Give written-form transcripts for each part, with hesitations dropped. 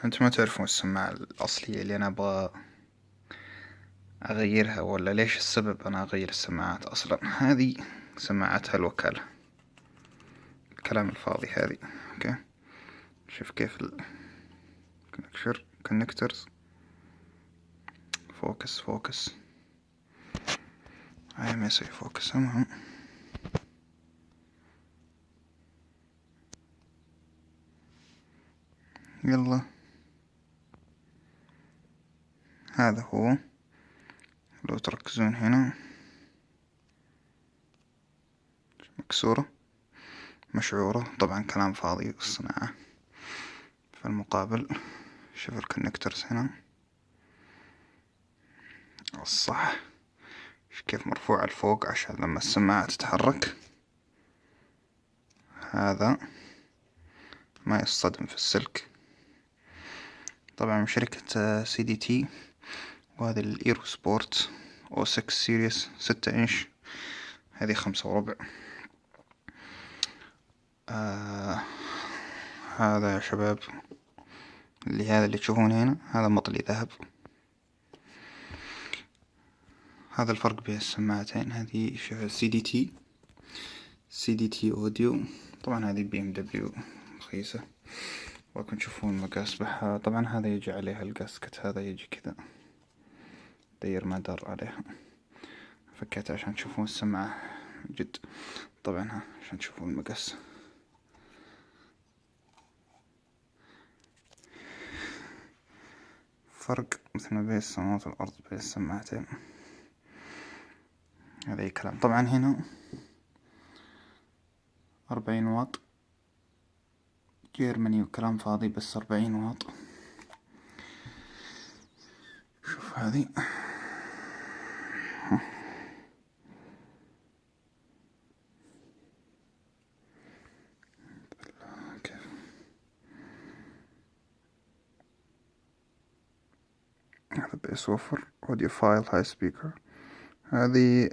انتم ما تعرفون السماعة الأصلية اللي أنا أبغى أغيرها، ولا ليش السبب أنا أغير السماعات أصلا. هذه سماعاتها الوكالة، الكلام الفاضي هذه. اوكي، شوف كيف كونكترز. فوكس هاي ما يسوي فوكس. المهم يلا، هذا هو. لو تركزون هنا مكسورة مشعورة، طبعا كلام فاضي الصناعة. في المقابل شوف الكونكترز هنا الصح كيف مرفوعة لفوق عشان لما السماعة تتحرك هذا ما يصطدم في السلك. طبعا من شركة CDT. وهذا الإيرو سبورت أو 6 سيريس 6 إنش، هذه 5 وربع. هذا يا شباب هذا اللي تشوفونه هنا، هذا مطلي ذهب. هذا الفرق بين السماعتين. هذه CDT أوديو. طبعا هذه BMW رخيصة. وكن تشوفون المقاس بها. طبعا هذا يجي عليها القاسكت، هذا يجي كذا داير مدار عليها. فكيت عشان تشوفون السماعة جد. طبعا عشان تشوفون المقاس. فرق مثل ما بين السماوات والأرض بين السماعتين. هذا أي كلام. طبعا هنا 40 واط جيرماني وكلام فاضي، بس 40 واط. شوف هذه كيف. هذا بيس وفر أوديو فايل هاي سبيكر. هذه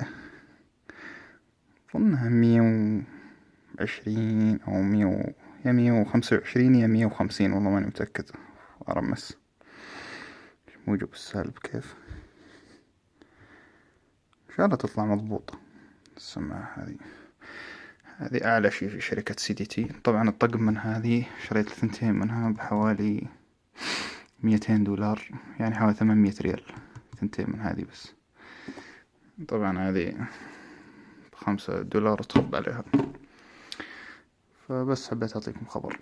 أظنها 120 أو 100، يا 125 يا 150، والله ماني متأكد. أرمس موجب السالب كيف. إن شاء الله تطلع مضبوطة السماعة هذه أعلى شي في شركة CDT. طبعا الطقم من هذه شريت 2 منها بحوالي $200، يعني حوالي 800 ريال 2 من هذه بس. طبعا هذه $5 تخب عليها. فبس حبيت أعطيكم خبر.